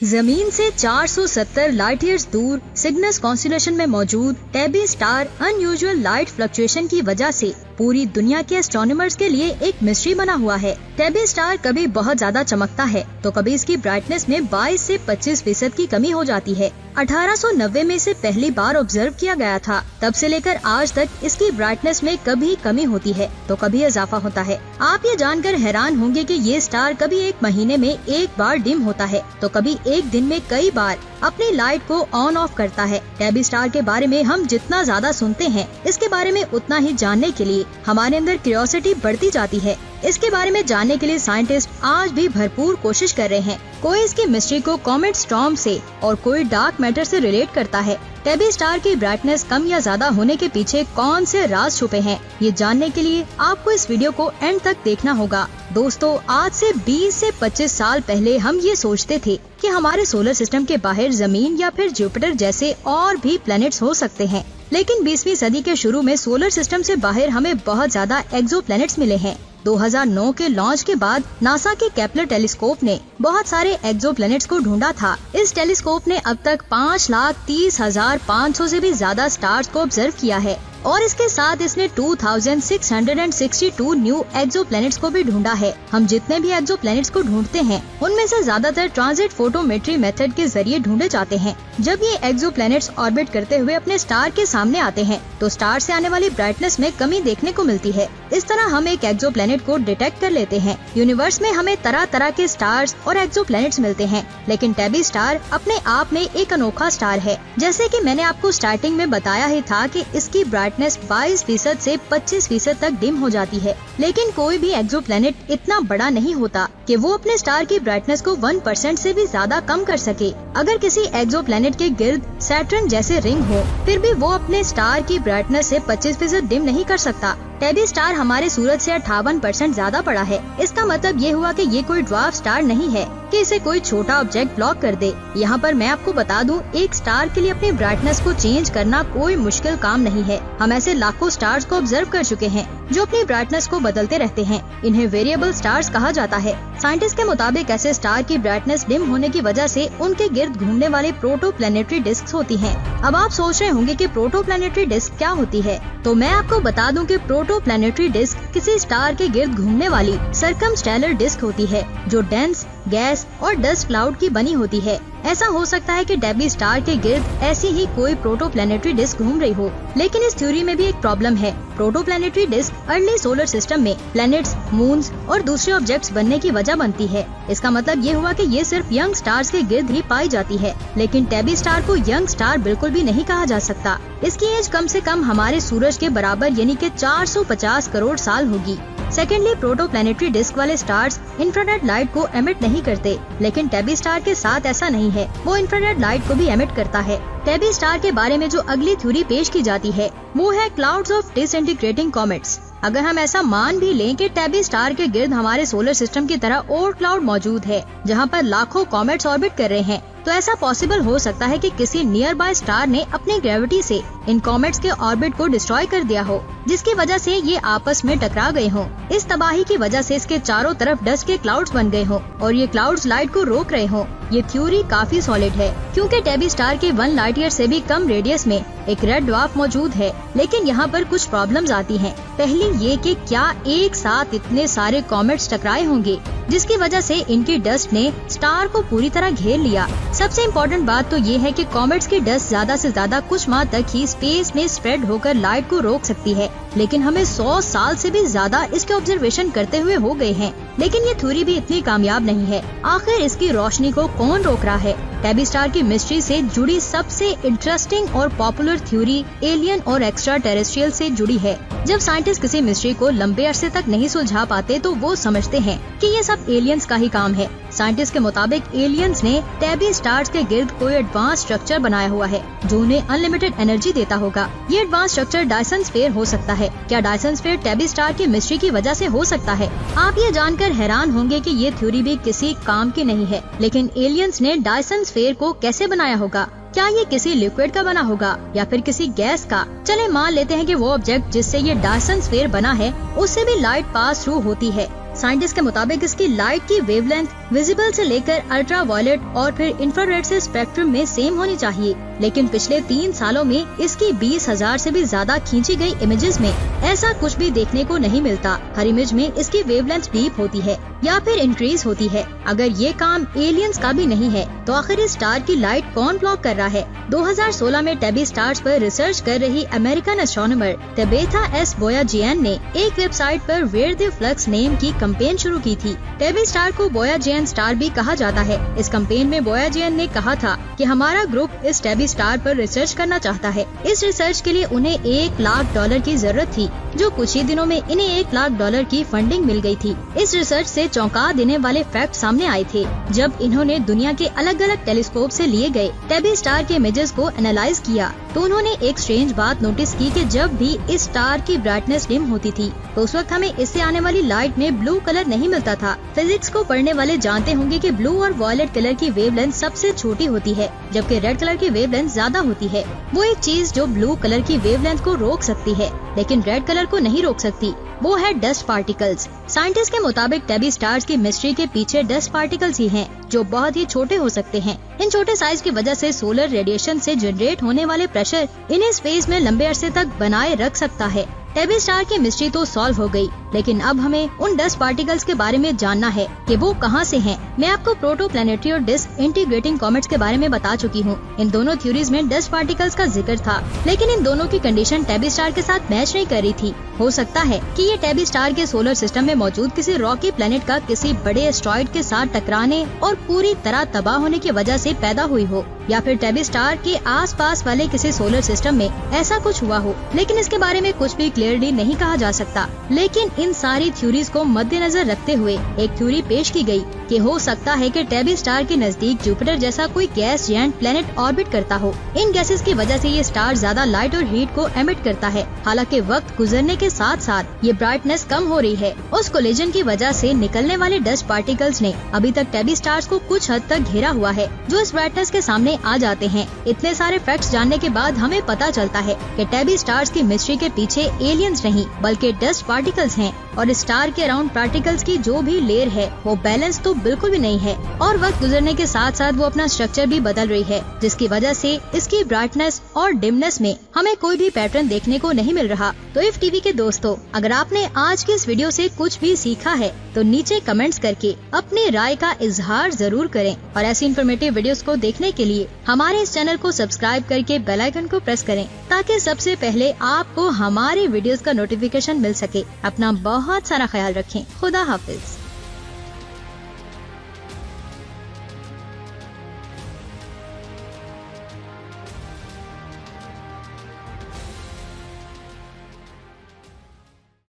जमीन से 470 light years दूर सिग्नस कॉन्स्टेलेशन में मौजूद टेबी स्टार अनयूजुअल लाइट फ्लक्चुएशन की वजह से पूरी दुनिया के एस्ट्रोनॉमर्स के लिए एक मिस्ट्री बना हुआ है। टेबी स्टार कभी बहुत ज्यादा चमकता है तो कभी इसकी ब्राइटनेस में 22 से 25% की कमी हो जाती है। 1890 में इसे पहली बार ऑब्जर्व किया गया था। तब से लेकर आज तक इसकी ब्राइटनेस में कभी कमी होती है तो कभी इजाफा होता है। आप ये जानकर हैरान होंगे कि ये स्टार कभी एक महीने में एक बार डिम होता है तो कभी एक दिन में कई बार अपनी लाइट को ऑन ऑफ करता है। टेबी स्टार के बारे में हम जितना ज्यादा सुनते हैं, इसके बारे में उतना ही जानने के लिए हमारे अंदर क्यूरियोसिटी बढ़ती जाती है। इसके बारे में जानने के लिए साइंटिस्ट आज भी भरपूर कोशिश कर रहे हैं। कोई इसकी मिस्ट्री को कॉमेट स्टॉर्म से और कोई डार्क मैटर से रिलेट करता है। टेबी स्टार की ब्राइटनेस कम या ज्यादा होने के पीछे कौन से राज छुपे हैं, ये जानने के लिए आपको इस वीडियो को एंड तक देखना होगा। दोस्तों, आज से 20 से 25 साल पहले हम ये सोचते थे कि हमारे सोलर सिस्टम के बाहर जमीन या फिर जुपिटर जैसे और भी प्लैनेट्स हो सकते हैं, लेकिन 20वीं सदी के शुरू में सोलर सिस्टम से बाहर हमें बहुत ज्यादा एक्सोप्लैनेट्स मिले हैं। 2009 के लॉन्च के बाद नासा के केपलर टेलीस्कोप ने बहुत सारे एक्सोप्लैनेट्स को ढूंढा था। इस टेलीस्कोप ने अब तक 5,30,500 से भी ज्यादा स्टार्स को ऑब्जर्व किया है और इसके साथ इसने 2662 न्यू एक्सोप्लैनेट्स को भी ढूंढा है। हम जितने भी एक्सोप्लैनेट्स को ढूंढते हैं उनमें से ज्यादातर ट्रांजिट फोटोमेट्री मेथड के जरिए ढूंढे जाते हैं। जब ये एक्सोप्लैनेट्स ऑर्बिट करते हुए अपने स्टार के सामने आते हैं तो स्टार से आने वाली ब्राइटनेस में कमी देखने को मिलती है। इस तरह हम एक एक्सोप्लैनेट को डिटेक्ट कर लेते हैं। यूनिवर्स में हमें तरह तरह के स्टार्स और एक्सोप्लैनेट्स मिलते हैं, लेकिन टेबी स्टार अपने आप में एक अनोखा स्टार है। जैसे कि मैंने आपको स्टार्टिंग में बताया ही था कि इसकी ब्राइटनेस 22% से 25% तक डिम हो जाती है, लेकिन कोई भी एक्सोप्लैनेट इतना बड़ा नहीं होता कि वो अपने स्टार की ब्राइटनेस को 1% से भी ज्यादा कम कर सके। अगर किसी एक्सोप्लैनेट के गिर्द सैटर्न जैसे रिंग हो, फिर भी वो अपने स्टार की ब्राइटनेस से 25% डिम नहीं कर सकता। टेबी स्टार हमारे सूरज से 58% ज्यादा बड़ा है। इसका मतलब ये हुआ कि ये कोई ड्वार्फ स्टार नहीं है कि इसे कोई छोटा ऑब्जेक्ट ब्लॉक कर दे। यहाँ पर मैं आपको बता दूं, एक स्टार के लिए अपनी ब्राइटनेस को चेंज करना कोई मुश्किल काम नहीं है। हम ऐसे लाखों स्टार्स को ऑब्जर्व कर चुके हैं जो अपनी ब्राइटनेस को बदलते रहते हैं। इन्हें वेरिएबल स्टार्स कहा जाता है। साइंटिस्ट के मुताबिक ऐसे स्टार की ब्राइटनेस डिम होने की वजह से उनके गिर्द घूमने वाले प्रोटोप्लैनेटरी डिस्क होती हैं। अब आप सोच रहे होंगे कि प्रोटोप्लैनेटरी डिस्क क्या होती है, तो मैं आपको बता दूं कि प्रोटोप्लैनेटरी डिस्क किसी स्टार के गिर्द घूमने वाली सर्कमस्टेलर डिस्क होती है जो डेंस गैस और डस्ट क्लाउड की बनी होती है। ऐसा हो सकता है कि टेबी स्टार के गिर्द ऐसी ही कोई प्रोटोप्लैनेटरी डिस्क घूम रही हो, लेकिन इस थ्योरी में भी एक प्रॉब्लम है। प्रोटोप्लैनेटरी डिस्क अर्ली सोलर सिस्टम में प्लैनेट्स, मून्स और दूसरे ऑब्जेक्ट्स बनने की वजह बनती है। इसका मतलब ये हुआ कि ये सिर्फ यंग स्टार्स के गिर्द ही पाई जाती है, लेकिन टेबी स्टार को यंग स्टार बिल्कुल भी नहीं कहा जा सकता। इसकी एज कम से कम हमारे सूरज के बराबर यानी कि 450 करोड़ साल होगी। सेकेंडली, प्रोटोप्लैनेटरी डिस्क वाले स्टार्स इंफ्रारेड लाइट को एमिट नहीं करते, लेकिन टेबी स्टार के साथ ऐसा नहीं है। वो इंफ्रारेड लाइट को भी एमिट करता है। टेबी स्टार के बारे में जो अगली थ्योरी पेश की जाती है वो है क्लाउड्स ऑफ डिसइंटीग्रेटिंग कॉमेट्स। अगर हम ऐसा मान भी लें कि टेबी स्टार के गिर्द हमारे सोलर सिस्टम की तरह और क्लाउड मौजूद है जहां पर लाखों कॉमेट्स ऑर्बिट कर रहे हैं, तो ऐसा पॉसिबल हो सकता है कि किसी नियर बाय स्टार ने अपनी ग्रेविटी से इन कॉमेट्स के ऑर्बिट को डिस्ट्रॉय कर दिया हो, जिसकी वजह से ये आपस में टकरा गए हों। इस तबाही की वजह से इसके चारों तरफ डस्ट के क्लाउड्स बन गए हों और ये क्लाउड्स लाइट को रोक रहे हों। ये थ्योरी काफी सॉलिड है, क्योंकि टेबी स्टार के 1 लाइट ईयर से भी कम रेडियस में एक रेड ड्वार्फ मौजूद है। लेकिन यहाँ पर कुछ प्रॉब्लम्स आती हैं। पहली ये कि क्या एक साथ इतने सारे कॉमेट्स टकराए होंगे जिसकी वजह से इनकी डस्ट ने स्टार को पूरी तरह घेर लिया। सबसे इम्पोर्टेंट बात तो ये है कि कॉमेट्स की डस्ट ज्यादा से ज्यादा कुछ माह तक ही स्पेस में स्प्रेड होकर लाइट को रोक सकती है, लेकिन हमें 100 साल से भी ज्यादा इसके ऑब्जर्वेशन करते हुए हो गए हैं। लेकिन ये थ्योरी भी इतनी कामयाब नहीं है। आखिर इसकी रोशनी को कौन रोक रहा है? टेबी स्टार की मिस्ट्री से जुड़ी सबसे इंटरेस्टिंग और पॉपुलर थ्योरी एलियन और एक्स्ट्रा टेरेस्ट्रियल से जुड़ी है। जब साइंटिस्ट किसी मिस्ट्री को लंबे अरसे तक नहीं सुलझा पाते तो वो समझते हैं कि ये सब एलियंस का ही काम है। साइंटिस्ट के मुताबिक एलियंस ने टेबी स्टार्स के गिर्द कोई एडवांस स्ट्रक्चर बनाया हुआ है जो उन्हें अनलिमिटेड एनर्जी देता होगा। ये एडवांस स्ट्रक्चर डायसन स्फीयर हो सकता है। क्या डायसन स्फीयर टेबी स्टार की मिस्ट्री की वजह से हो सकता है? आप ये जानकर हैरान होंगे कि ये थ्योरी भी किसी काम की नहीं है, लेकिन एलियंस ने डायसन स्फीयर को कैसे बनाया होगा? क्या ये किसी लिक्विड का बना होगा या फिर किसी गैस का? चले मान लेते हैं कि वो ऑब्जेक्ट जिससे ये डायसन स्फीयर बना है उससे भी लाइट पास थ्रू होती है। साइंटिस्ट के मुताबिक इसकी लाइट की वेवलेंथ विजिबल से लेकर अल्ट्रा वायलेट और फिर इंफ्रारेड से स्पेक्ट्रम में सेम होनी चाहिए, लेकिन पिछले 3 सालों में इसकी 20,000 से भी ज्यादा खींची गई इमेजेस में ऐसा कुछ भी देखने को नहीं मिलता। हर इमेज में इसकी वेवलेंथ डीप होती है या फिर इंक्रीज होती है। अगर ये काम एलियंस का भी नहीं है तो आखिर इस स्टार की लाइट कौन ब्लॉक कर रहा है? 2016 में टेबी स्टार्स पर रिसर्च कर रही अमेरिकन एस्ट्रोनॉमर तबेथा एस बोयाजियन ने एक वेबसाइट पर वेयर द फ्लक्स नेम की कैंपेन शुरू की थी। टेबी स्टार को बोयाजियन स्टार भी कहा जाता है। इस कैंपेन में बोयाजियन ने कहा था कि हमारा ग्रुप इस टेबी स्टार पर रिसर्च करना चाहता है। इस रिसर्च के लिए उन्हें $1 लाख की जरूरत थी, जो कुछ ही दिनों में इन्हें $1 लाख की फंडिंग मिल गई थी। इस रिसर्च से चौंका देने वाले फैक्ट सामने आए थे जब इन्होंने दुनिया के अलग अलग टेलीस्कोप से लिए गए टेबी स्टार के इमेजेस को एनालाइज किया, तो उन्होंने एक स्ट्रेंज बात नोटिस की कि जब भी इस स्टार की ब्राइटनेस डिम होती थी तो उस वक्त हमें इससे आने वाली लाइट में ब्लू कलर नहीं मिलता था। फिजिक्स को पढ़ने वाले जानते होंगे कि ब्लू और वॉयलेट कलर की वेवलेंथ सबसे छोटी होती है, जबकि रेड कलर की वेवलेंथ ज्यादा होती है। वो एक चीज जो ब्लू कलर की वेवलेंथ को रोक सकती है लेकिन रेड कलर को नहीं रोक सकती, वो है डस्ट पार्टिकल्स। साइंटिस्ट के मुताबिक टेबी स्टार्स की मिस्ट्री के पीछे डस्ट पार्टिकल्स ही हैं, जो बहुत ही छोटे हो सकते हैं। इन छोटे साइज की वजह से सोलर रेडिएशन से जनरेट होने वाले प्रेशर इन्हें स्पेस में लंबे अरसे तक बनाए रख सकता है। टेबी स्टार की मिस्ट्री तो सॉल्व हो गई, लेकिन अब हमें उन डस्ट पार्टिकल्स के बारे में जानना है कि वो कहाँ से हैं। मैं आपको प्रोटोप्लैनेटरी और डिस्क इंटीग्रेटिंग कॉमेट्स के बारे में बता चुकी हूँ। इन दोनों थ्योरीज में डस्ट पार्टिकल्स का जिक्र था, लेकिन इन दोनों की कंडीशन टेबी स्टार के साथ मैच नहीं कर रही थी। हो सकता है कि ये टेबी स्टार के सोलर सिस्टम में मौजूद किसी रॉकी प्लेनेट का किसी बड़े एस्ट्रॉइड के साथ टकराने और पूरी तरह तबाह होने की वजह से पैदा हुई हो, या फिर टेबी स्टार के आसपास वाले किसी सोलर सिस्टम में ऐसा कुछ हुआ हो, लेकिन इसके बारे में कुछ भी क्लियरली नहीं कहा जा सकता। लेकिन इन सारी थ्योरीज को मद्देनजर रखते हुए एक थ्योरी पेश की गई कि हो सकता है कि टेबी स्टार के नजदीक जुपिटर जैसा कोई गैस जायंट प्लेनेट ऑर्बिट करता हो। इन गैसेस की वजह से ये स्टार ज्यादा लाइट और हीट को एमिट करता है। हालांकि वक्त गुजरने के साथ साथ ये ब्राइटनेस कम हो रही है। उस कोलिजन की वजह से निकलने वाले डस्ट पार्टिकल्स ने अभी तक टेबी स्टार्स को कुछ हद तक घेरा हुआ है, जो इस ब्राइटनेस के सामने आ जाते हैं। इतने सारे फैक्ट्स जानने के बाद हमें पता चलता है कि टेबी स्टार्स की मिस्ट्री के पीछे एलियंस नहीं बल्कि डस्ट पार्टिकल्स हैं, और स्टार के अराउंड पार्टिकल्स की जो भी लेयर है वो बैलेंस तो बिल्कुल भी नहीं है, और वक्त गुजरने के साथ साथ वो अपना स्ट्रक्चर भी बदल रही है, जिसकी वजह से इसकी ब्राइटनेस और डिमनेस में हमें कोई भी पैटर्न देखने को नहीं मिल रहा। तो इफ टीवी के दोस्तों, अगर आपने आज की इस वीडियो से कुछ भी सीखा है तो नीचे कमेंट्स करके अपनी राय का इजहार जरूर करें, और ऐसी इन्फॉर्मेटिव वीडियोस को देखने के लिए हमारे इस चैनल को सब्सक्राइब करके बेल आइकन को प्रेस करें, ताकि सबसे पहले आपको हमारे वीडियोस का नोटिफिकेशन मिल सके। अपना बहुत सारा ख्याल रखें। खुदा हाफिज।